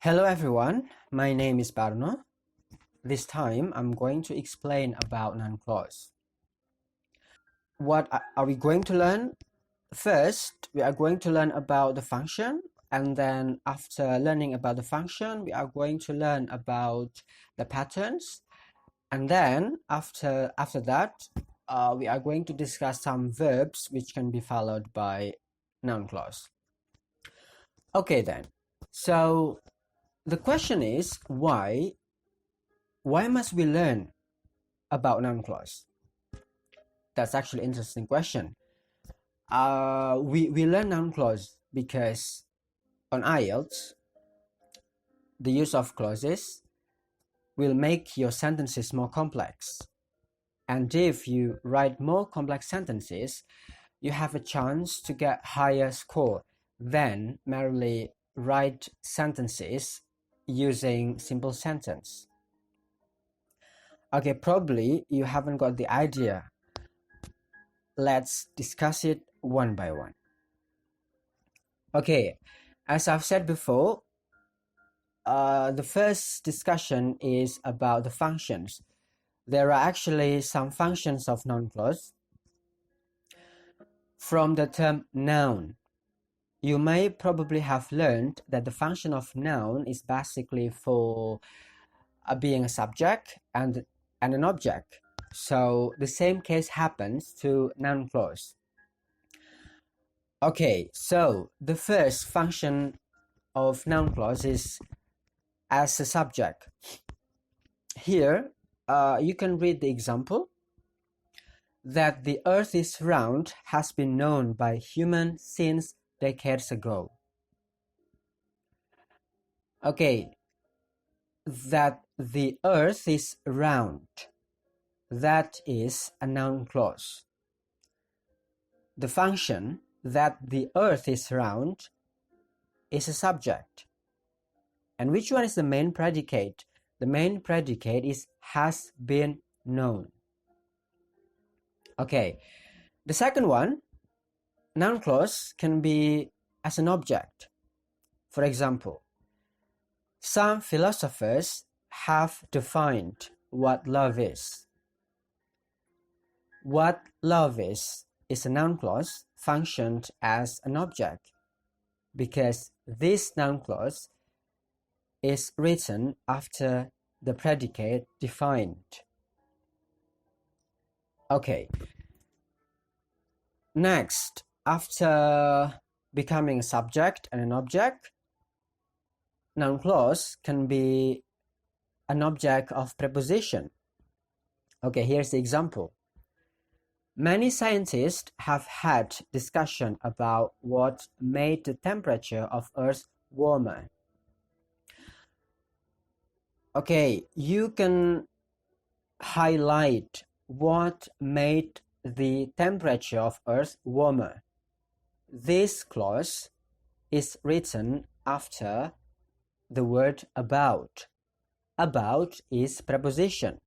Hello everyone, my name is Barno. This time I'm going to explain about noun clause. What are we going to learn? First, we are going to learn about the function, and then after learning about the function, we are going to learn about the patterns, and then after that, we are going to discuss some verbs which can be followed by noun clause. Okay then, so the question is why must we learn about noun clause? That's actually an interesting question. We learn noun clause because on IELTS, the use of clauses will make your sentences more complex. And if you write more complex sentences, you have a chance to get higher score than merely write sentences using simple sentence. Okay, probably you haven't got the idea. Let's discuss it one by one. Okay, as I've said before, the first discussion is about the functions. There are actually some functions of noun clause. From the term noun, you may probably have learned that the function of noun is basically for being a subject and an object. So the same case happens to noun clause. Okay, so the first function of noun clause is as a subject. Here, you can read the example. That the earth is round has been known by humans since decades ago. Okay, that the earth is round. That is a noun clause. The function that the earth is round is a subject. And which one is the main predicate? The main predicate is has been known. Okay, the second one, noun clause can be as an object. For example, some philosophers have defined what love is. What love is a noun clause functioned as an object because this noun clause is written after the predicate defined. Okay. Next, after becoming a subject and an object, noun clause can be an object of preposition. Okay, here's the example. Many scientists have had discussion about what made the temperature of Earth warmer. Okay, you can highlight what made the temperature of Earth warmer. This clause is written after the word about. About is preposition.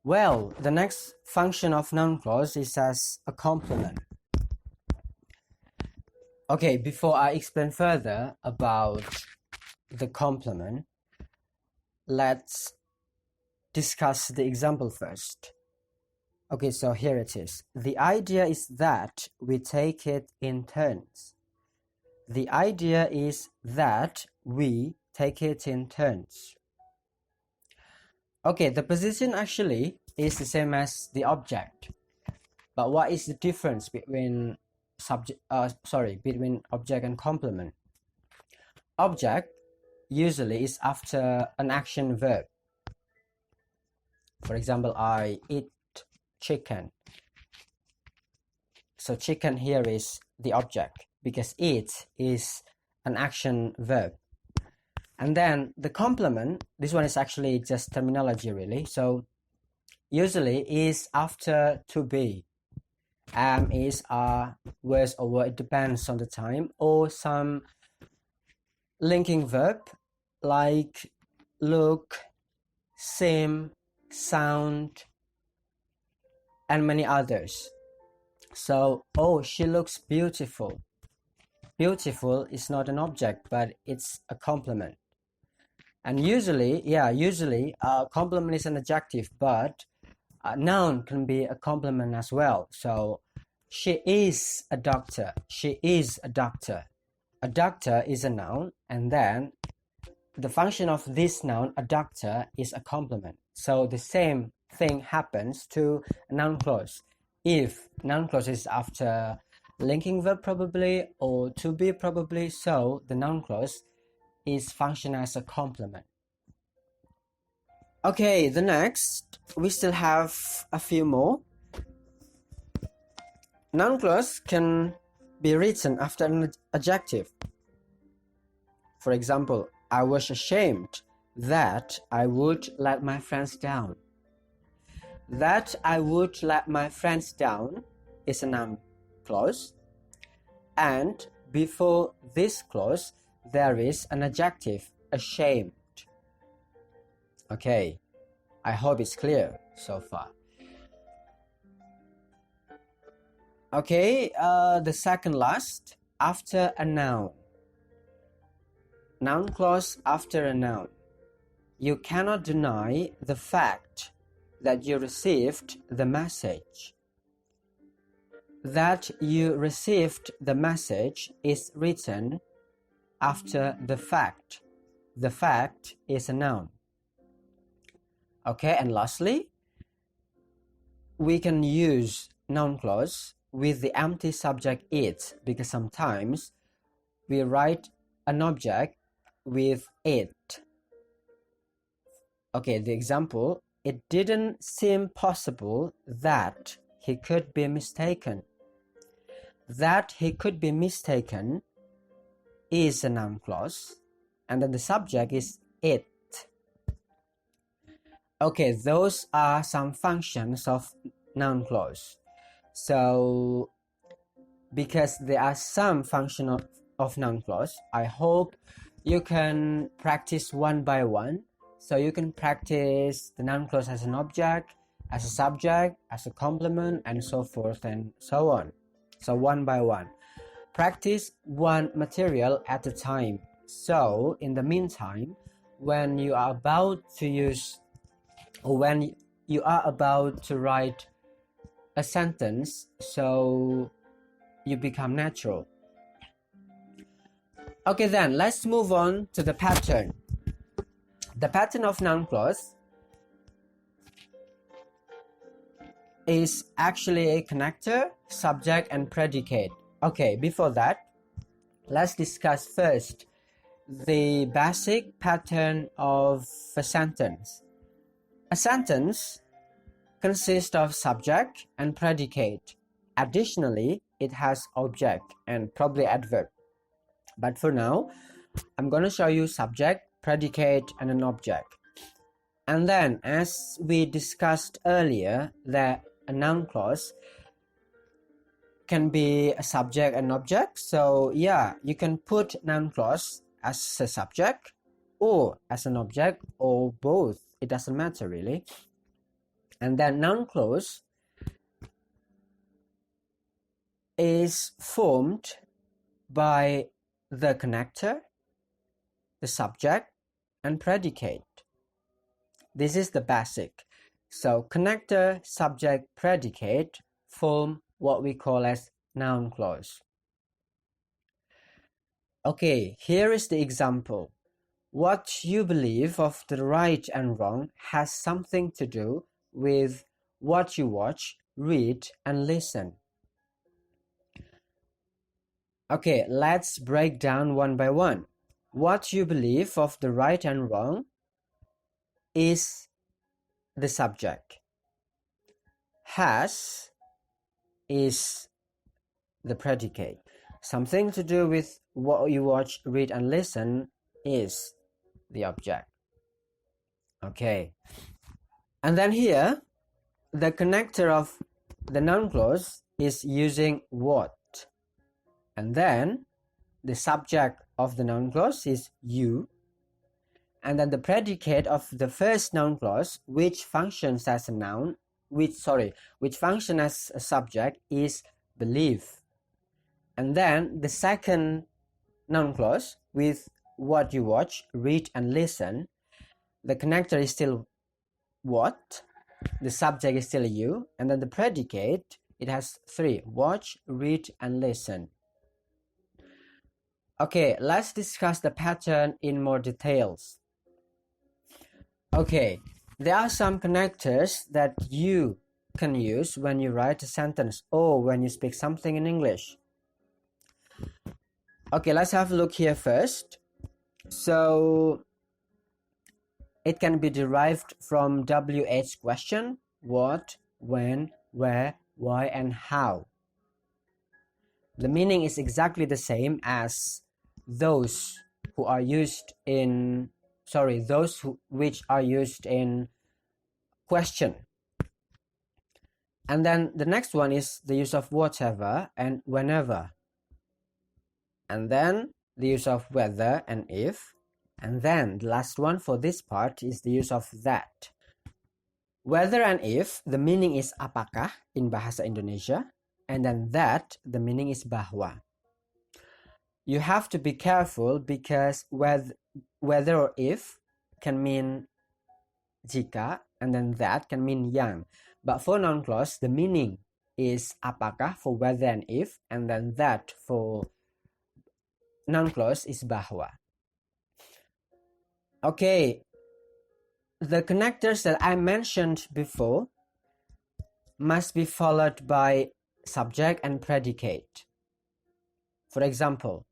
Well, the next function of noun clause is as a complement. Okay, before I explain further about the complement, let's discuss the example first. Okay, so here it is. The idea is that we take it in turns. The idea is that we take it in turns. Okay, the position actually is the same as the object. But what is the difference between between object and complement? Object usually is after an action verb. For example, I eat chicken. So chicken here is the object because eat is an action verb. And then the complement, this one is actually just terminology really. So usually is after to be. Am, is, are, was, or were, it depends on the time, or some linking verb like look, seem, sound, and many others. So, oh, she looks beautiful. beautiful is not an object, but it's a complement. And usually complement is an adjective, but a noun can be a complement as well. So she is a doctor. She is a doctor. A doctor is a noun, and then the function of this noun, a doctor, is a complement. So the same thing happens to a noun clause. If noun clause is after linking verb probably or to be probably, so the noun clause is function as a complement. Okay, the next, we still have a few more. Noun clause can be written after an adjective. For example, I was ashamed that I would let my friends down. That I would let my friends down is a noun clause, and before this clause there is an adjective, ashamed. Okay, I hope it's clear so far. Okay, the second last, after a noun. Noun clause after a noun. You cannot deny the fact that you received the message. That you received the message is written after the fact. The fact is a noun. Okay, and lastly, we can use noun clause with the empty subject it, because sometimes we write an object with it. Okay, the example, it didn't seem possible that he could be mistaken. That he could be mistaken is a noun clause, and then the subject is it. Okay, those are some functions of noun clause. So, because there are some functions of noun clause, I hope you can practice one by one. So you can practice the noun clause as an object, as a subject, as a complement, and so forth and so on. So one by one. Practice one material at a time. So in the meantime, when you are about to use, or when you are about to write a sentence, so you become natural. Okay, then let's move on to the pattern. The pattern of noun clause is actually a connector, subject, and predicate. Okay, before that, let's discuss first the basic pattern of a sentence. A sentence consists of subject and predicate. Additionally, it has object and probably adverb. But for now, I'm going to show you subject, predicate, and an object. And then, as we discussed earlier, that a noun clause can be a subject and object. So yeah, you can put noun clause as a subject or as an object or both. It doesn't matter really. And then noun clause is formed by the connector, the subject, and predicate. This is the basic. So connector, subject, predicate form what we call as noun clause. Okay, here is the example. What you believe of the right and wrong has something to do with what you watch, read, and listen. Okay, let's break down one by one. What you believe of the right and wrong is the subject. Has is the predicate. Something to do with what you watch, read, and listen is the object. Okay. And then here, the connector of the noun clause is using what. And then the subject of the noun clause is you. And then the predicate of the first noun clause, which functions as a noun, which functions as a subject, is believe. And then the second noun clause with what you watch, read, and listen. The connector is still what, the subject is still you, and then the predicate, it has three: watch, read, and listen. Okay, let's discuss the pattern in more details. Okay, there are some connectors that you can use when you write a sentence or when you speak something in English. Okay, let's have a look here first. So it can be derived from WH question: what, when, where, why, and how. The meaning is exactly the same as those who are used in, which are used in question. And then the next one is the use of whatever and whenever. And then the use of whether and if. And then the last one for this part is the use of that. Whether and if, the meaning is apakah in bahasa Indonesia. And then that, the meaning is bahwa. You have to be careful because whether or if can mean jika, and then that can mean yang. But for noun clause, the meaning is apakah for whether and if, and then that for noun clause is bahwa. Okay, the connectors that I mentioned before must be followed by subject and predicate. For example,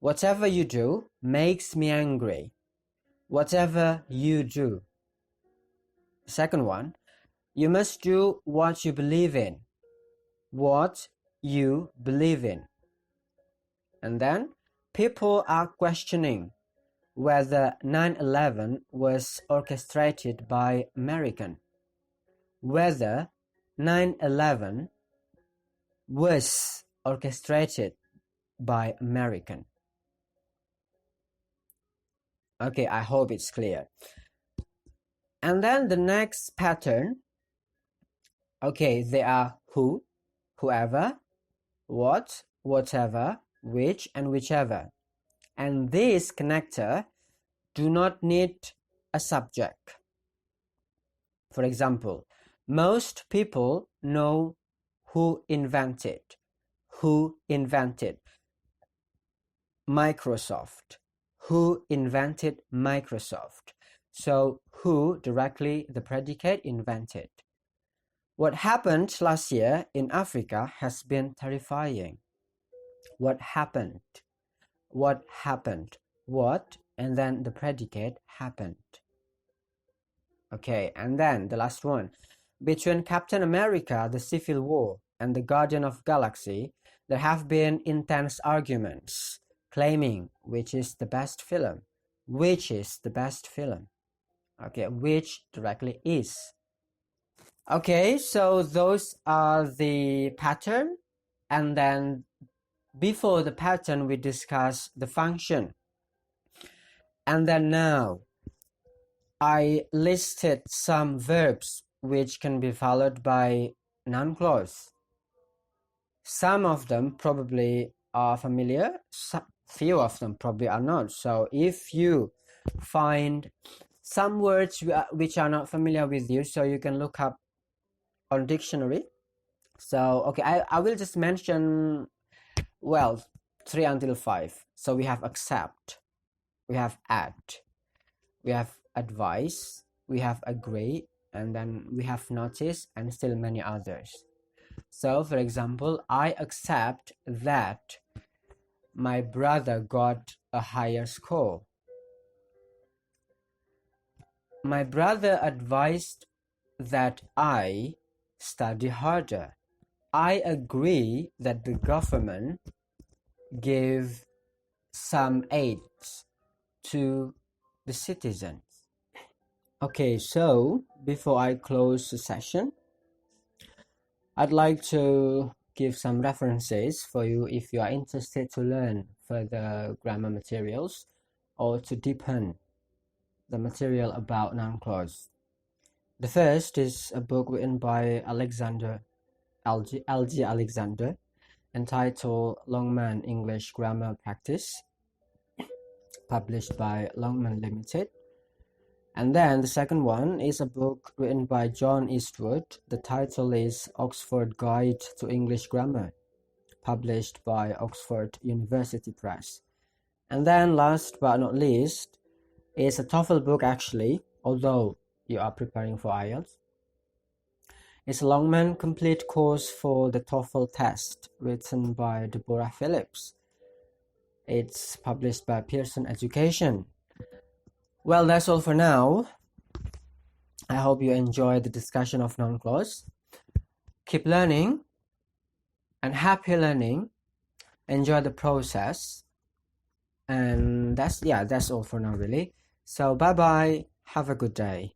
whatever you do makes me angry. Whatever you do. Second one, you must do what you believe in. What you believe in. And then, people are questioning whether 9/11 was orchestrated by American. Whether 9/11 was orchestrated by American. Okay, I hope it's clear. And then the next pattern, okay, they are who, whoever, what, whatever, which, and whichever. And this connector do not need a subject. For example, most people know who invented Microsoft. Who invented Microsoft? So who directly the predicate invented. What happened last year in Africa has been terrifying. What happened? What happened? What? And then the predicate happened. Okay, and then the last one. Between Captain America, the Civil War, and the Guardian of Galaxy, there have been intense arguments, claiming which is the best film. Which is the best film? Okay, which directly is. Okay, so those are the pattern, and then before the pattern we discuss the function. And then now I listed some verbs which can be followed by noun clause. Some of them probably are familiar, few of them probably are not. So if you find some words which are not familiar with you, so you can look up on dictionary. So okay, I will just mention, well, 3 until 5. So we have accept, we have add, we have advise, we have agree, and then we have notice, and still many others. So for example, I accept that my brother got a higher score. My brother advised that I study harder. I agree that the government gave some aids to the citizens. Okay, so before I close the session, I'd like to give some references for you if you are interested to learn further grammar materials or to deepen the material about noun clause. The first is a book written by L.G. Alexander, entitled Longman English Grammar Practice. published by Longman Limited. And then the second one is a book written by John Eastwood. The title is Oxford Guide to English Grammar, published by Oxford University Press. And then last but not least is a TOEFL book actually, although you are preparing for IELTS. It's a Longman Complete Course for the TOEFL Test, written by Deborah Phillips. It's published by Pearson Education. Well, that's all for now. I hope you enjoyed the discussion of noun clause. Keep learning and happy learning. Enjoy the process. And that's all for now, really. So bye bye. Have a good day.